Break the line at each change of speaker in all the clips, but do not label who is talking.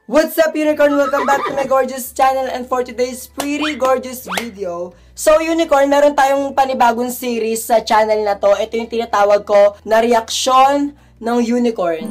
What's up, Unicorn? Welcome back to my gorgeous channel, and for today's pretty gorgeous video. So, Unicorn, meron tayong panibagong series sa channel na to. Ito yung tinatawag ko na reaksyon ng Unicorn.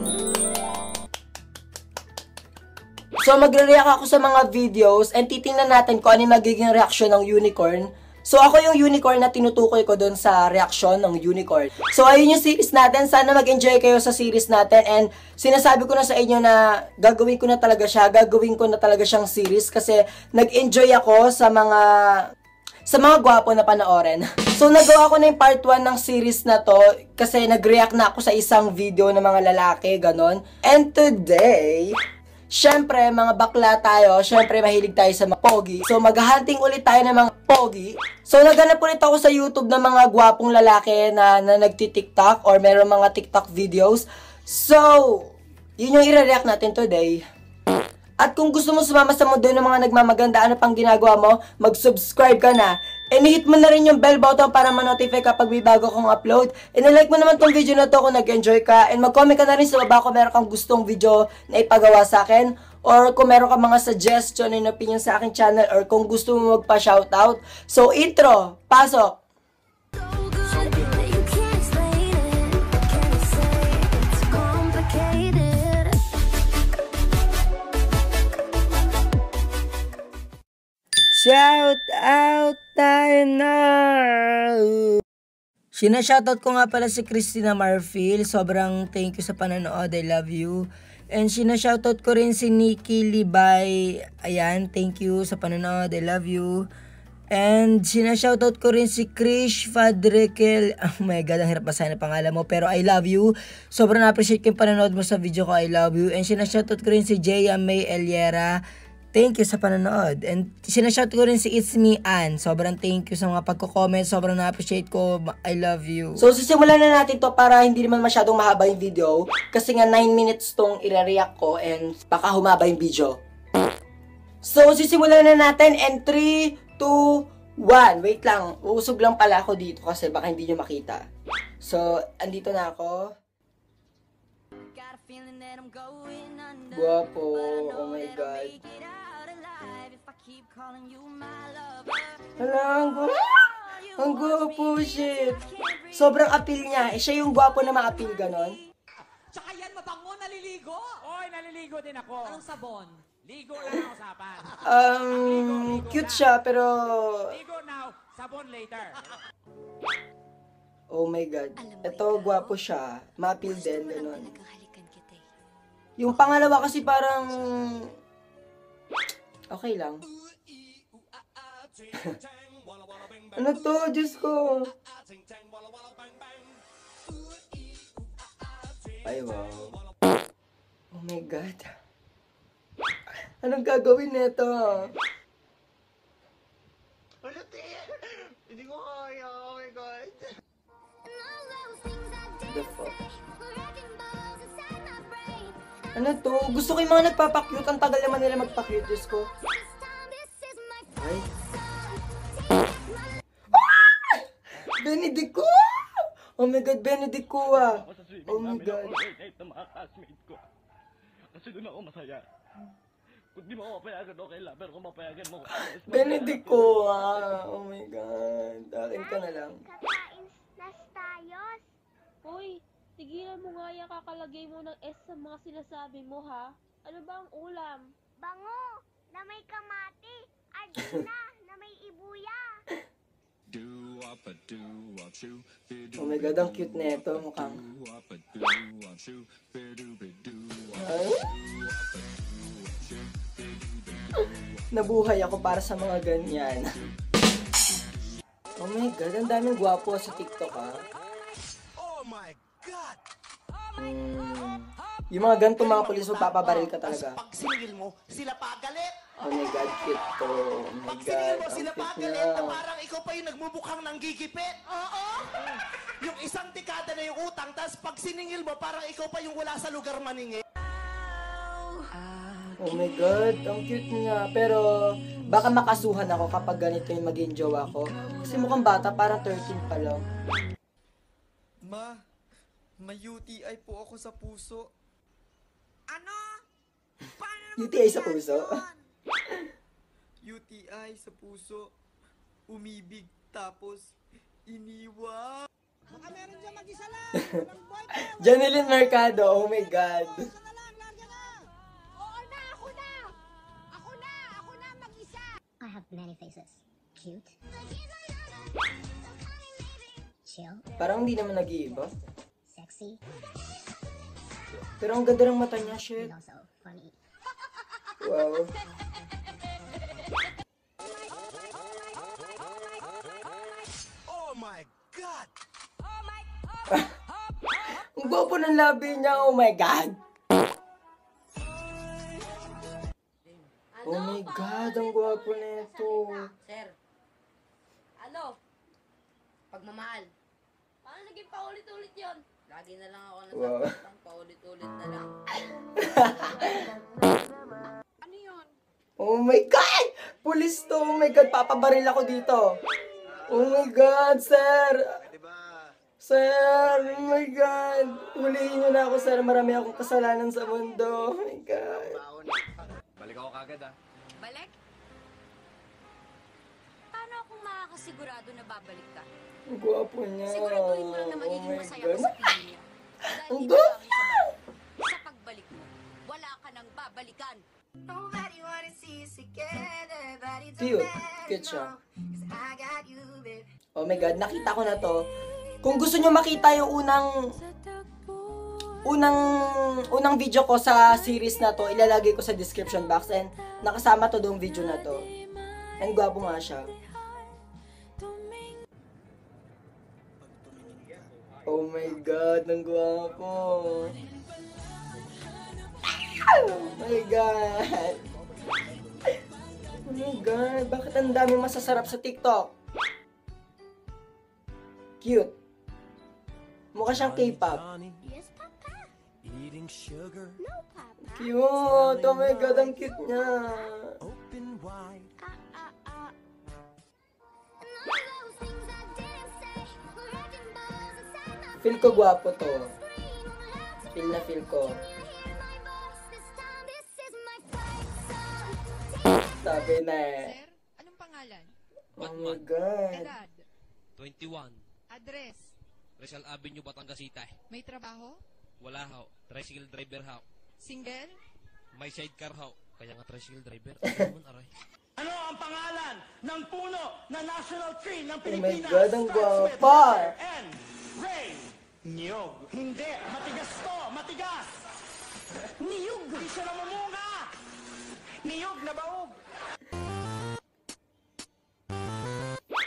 So, magre-react ako sa mga videos and titingnan natin kung ano yung magiging reaksyon ng Unicorn. So, ako yung Unicorn na tinutukoy ko dun sa reaksyon ng Unicorn. So, ayun yung series natin. Sana mag-enjoy kayo sa series natin. And sinasabi ko na sa inyo na gagawin ko na talaga siya. Gagawin ko na talaga siyang series kasi nag-enjoy ako sa mga gwapo na panoorin. So, nagawa ko na yung part 1 ng series na to kasi nag-react na ako sa isang video ng mga lalaki, ganon. And today, syempre, mga bakla tayo. Syempre, mahilig tayo sa mga pogi. So, maghahunting ulit tayo ng mga pogi. So, naghanap ulit ako sa YouTube ng mga gwapong lalaki na nagti-TikTok or meron mga TikTok videos. So, yun yung i-react natin today. At kung gusto mo sumama sa mundo ng mga nagmamaganda, ano pang ginagawa mo, mag-subscribe ka na. And hit mo na rin yung bell button para ma-notify kapag may bago kong upload. And like mo naman tong video na to kung nag-enjoy ka. And mag-comment ka na rin sa baba kung meron kang gustong video na ipagawa sa akin. Or kung meron kang mga suggestion and opinion sa aking channel. Or kung gusto mo magpa-shoutout. So, intro! Pasok! Shout out tayo na! Shoutout ko nga pala si Christina Marfil. Sobrang thank you sa panonood. I love you. And shoutout ko rin si Nikki Libay. Ayan, thank you sa panonood. I love you. And shoutout ko rin si Krish Fadrekel. Oh my God, ang hirap basahin na pangalan mo. Pero I love you. Sobrang na-appreciate ko yung panonood mo sa video ko. I love you. And shoutout ko rin si Jaya May Eliera. Thank you sa panonood. And sinashout ko rin si It's Me Ann. Sobrang thank you sa mga pagko-comment. Sobrang na-appreciate ko. I love you. So, sisimulan na natin to para hindi naman masyadong mahaba yung video. Kasi nga 9 minutes tong i-react ko and baka humaba yung video. So, sisimulan na natin. And 3, 2, 1. Wait lang. Uusog lang pala ako dito kasi baka hindi nyo makita. So, andito na ako. Guwapo. Oh my God. Hala, ang gwapo, shit. Sobrang appeal niya. Eh, siya yung gwapo na ma-appeal, ganon.
Tsaka yan, mabango, naliligo. Oy, naliligo din ako. Anong sabon? Ligo lang ang usapan.
Cute siya, pero...
Ligo now, sabon later.
Oh my God. Ito, gwapo siya. Ma-appeal din, ganon. Yung pangalawa kasi parang... Okay lang. Ano to? Diyos ko. Ay, wow. Oh my God. Anong gagawin nito?
Hindi ko kaya. Oh my God.
The fuck? Ano to? Gusto ko yung mga nagpapakyut. Ang tagal naman nila magpakyut. Diyos ko. Ay. Ah! Benedict ko! Oh my God, Benedict ko ah. Oh my God.
Kasi doon ako masaya. Kung di mo ako papayagan, okay lang. Pero kung mapayagan mo,
Benedict ko ah. Oh my God. Akin ka na lang.
Kakain na tayos.
Hoy, tigilan mo nga yung kakalagay mo ng S sa mga sinasabi mo, ha? Ano ba ang ulam?
Bango na may kamati. Ardina na may ibuya.
Oh my God, ang cute na ito. Mukhang... Ay? Nabuhay ako para sa mga ganyan. Oh my God, ang daming gwapo sa TikTok, ha?
Oh my God!
Yung mga ganito mga pulis, magpapabaril ka talaga.
Pag sinigil mo, sila pa galit.
Oh my God, cute to. Oh my
Pag sinigil
God,
mo,
ang
sila pa
cute
galit
niya.
na parang ikaw pa yung nagmubukhang nanggigipit. Oo! Yung isang dekada na yung utang, tapos pag siningil mo, parang ikaw pa yung wala sa lugar maningil.
Oh my God, ang cute niya. Pero, baka makasuhan ako kapag ganito yung maging jowa ko. Kasi mukhang bata, parang 13 pa lang.
Ma, may UTI po ako sa puso.
Ano? Paano
UTI sa puso.
UTI sa puso. Umibig tapos iniwan.
Baka meron dyan mag-isa lang. Walang boyfriend.
Janilyn Mercado, oh my God.
Isa na lang, lagyan na. Oo na, ako na. Ako na mag-isa.
I have many faces. Cute. Chill.
Parang hindi naman nag-iiba.
Sexy.
Pero ang ganda ng mata niya, shit.
And also funny.
Wow.
Oh my God!
Ang gwapo ng labi niya, oh my God. Oh my God, ang gwapo nito.
Sir, ano? Pagmamahal. Paano naging paulit-ulit yun? Lagi na lang ako
Wow.
nasasaktan, paulit-ulit na lang. Ano yun?
Oh my God! Pulis to, oh my God, papabaril ako dito. Oh my God, sir! Sir, oh my God! Huliin niyo na ako, sir. Marami akong kasalanan sa mundo. Oh my God.
Balik ako kagad ah.
Balik? Paano akong makakasigurado na babalik ka?
Ang gwapo niya.
Siguraduhin mo lang na
Oh
magiging
my
masaya ka
God.
sa piling niya. Dahil
Ang
dito
gwapo!
lang sa balik. Sa pagbalik mo, wala ka nang babalikan.
Cute. Cute siya. Oh my God, nakita ko na to. Kung gusto nyo makita yung unang video ko sa series na to, ilalagay ko sa description box and nakasama to doong video na to. And gwapo nga siya. Oh my God, ang gwapo. Oh my God. Oh my God, bakit ang dami masasarap sa TikTok? Cute. Mukha siyang K-pop.
Yes, Papa.
Eating sugar,
No, Papa.
Cute! Oh my God, ang cute niya.
open wide.
Feel ko gwapo to. Feel na feel ko. Sabi na eh.
Sir, anong pangalan?
Oh my God.
Edad?
21.
Address?
Rizal Avenue, Batangas City.
May trabaho?
Wala ho. Tricycle driver ho.
Single?
May sidecar ho. Kaya nga tricycle driver. Ano naman aray?
Ano ang pangalan ng puno na national tree ng
Oh my
Pilipinas?
God, ang
Starts with
gwapa.
letter N. Ray. Niyog. Hindi. Matigas to. Matigas. Niyog. Hindi siya namumunga. Niyog na baog.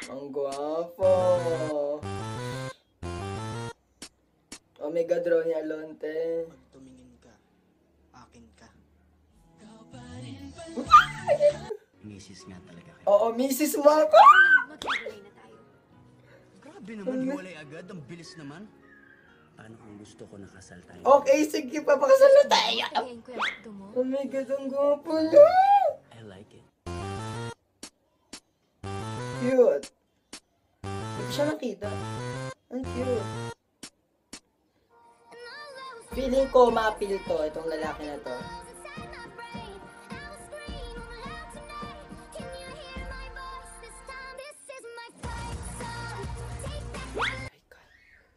Ang gwapo. Oh my God, Ronnie Alonte.
Pag tumingin ka, akin ka.
Misis nga talaga kayo.
Oo, Mrs. mo ako.
Maghiwalay na tayo.
Grabe naman, hiwalay agad. Ang bilis naman. Paano kung gusto ko nakasal tayo?
Okay, sige, papakasal na tayo.
Tagayin ko yung gusto mo.
Oh my God, ang gwapo niya.
I like it.
Cute. Hindi ko siya nakita. Ang cute. Feeling ko ma-appeal to, itong lalaki na to.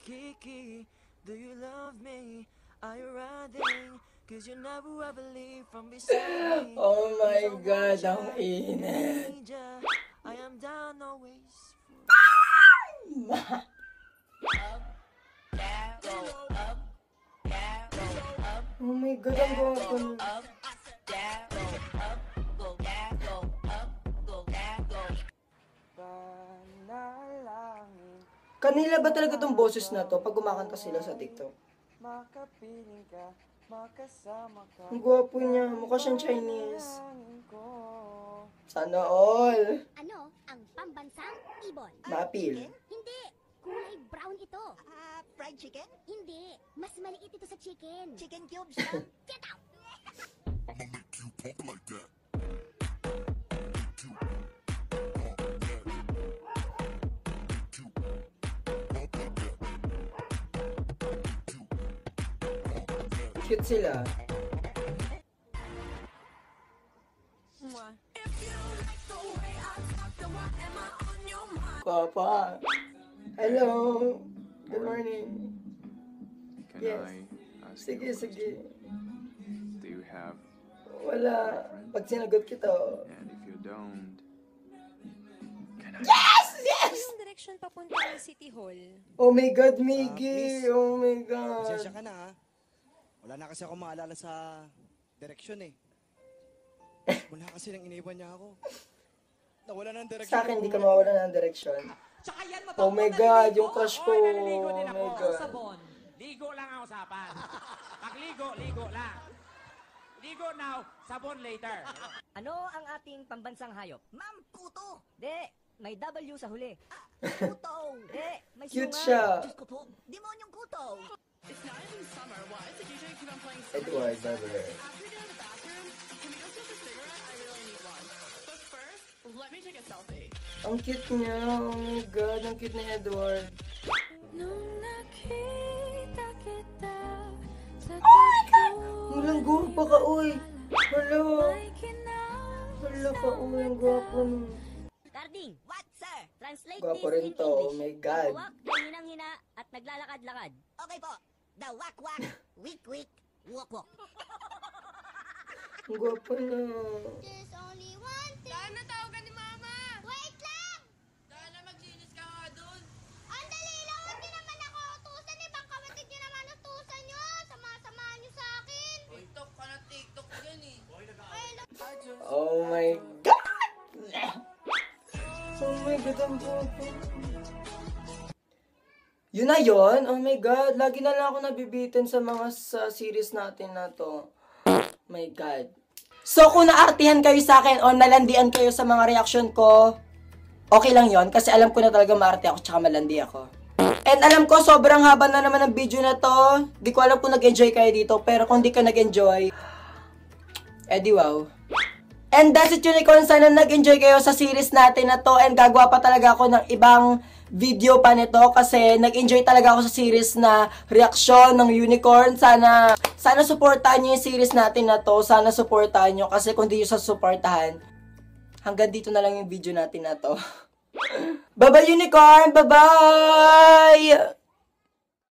Kiki, do you love me? Are you riding? Cause you never ever leave from beside me.
Oh my God, ang init.
I am down always.
Oh my God, ang gwapo niya. Kanila ba talaga tong boses na to pag kumakanta sila sa TikTok?
Makapiling ka, makasama ka.
Ang gwapo niya, mukha siyang Chinese. Sana all.
Ano ang pambansang ibon?
Ma-appeal.
Hindi. Kulay brown ito.
Fried chicken?
Hindi. Mas maliit ito sa chicken.
Chicken cubes lang?
Get out!
Cute sila.
ah.
Papa. Hello. Good morning.
Can
Yes.
I ask
Sige,
you a
sige.
question? Do you have,
Wala. Pag sinagot kita.
and if you don't,
Yes! Yes!
Yung direction papunta ng City Hall.
Oh my God, Miggy. Oh my God.
Pasensya ka na ha. Wala na kasi ako maalala sa direksyon eh. Wala kasi nang iniwan niya ako. Nawala ng direksyon.
Sa akin, di ka mawala ng direksyon.
Tsaka yan,
Oh my God, yung crush ko.
Oy, naliligo din
Oh
ako.
my God.
Sabon. Ligo lang ang usapan. Pag ligo lang. Ligo now, sabon later.
Ano ang ating pambansang hayop? Ma'am, kuto! De, may W sa huli. Kuto! De, may
Cute
sunga.
siya.
Diyos ko po, demonyong kuto!
Edward, brother. Ang cute niya. Oh my God, ang cute ni Edward. Oh my God! Walang guwapo ka, uy. Hello. Hello ka, uy. Ang guwapo mo.
Carding, what sir? Translate
Gwapo
this
rin
in
to.
English.
Oh my God.
Ang buwak ay hinang-hina at naglalakad-lakad. Okay po. The wak-wak, wik-wik, wok-wok.
Ang guwapo na.
There's only one thing. Daan na, tawagan ni Mama. Wait lang!
Daan na, maglinis ka nga doon.
Ang dali lang, hindi naman ako utusan. Ibang kapatid nyo naman utusan nyo. Sama-samahan nyo sa akin.
TikTok ka na TikTok dyan eh.
Oh my God! Oh my God, ang guwapo. Yun na yun? Oh my God, lagi na lang ako nabibitin sa mga series natin na to. My God. So, kung naartihan kayo sa akin o nalandian kayo sa mga reaction ko, okay lang yon kasi alam ko na talaga maarte ako tsaka malandi ako. And alam ko, sobrang haba na naman ng video na to. Di ko alam kung nag-enjoy kayo dito, pero kung di ka nag-enjoy, edi wow. And that's it, Unicorn. Sana nag-enjoy kayo sa series natin na to. And gagawa pa talaga ako ng ibang video pa nito kasi nag-enjoy talaga ako sa series na reaksyon ng Unicorn. Sana supportahan nyo yung series natin na to. Sana supportahan nyo kasi kung di nyo supportahan, hanggang dito na lang yung video natin na to. Bye-bye, Unicorn! Bye-bye!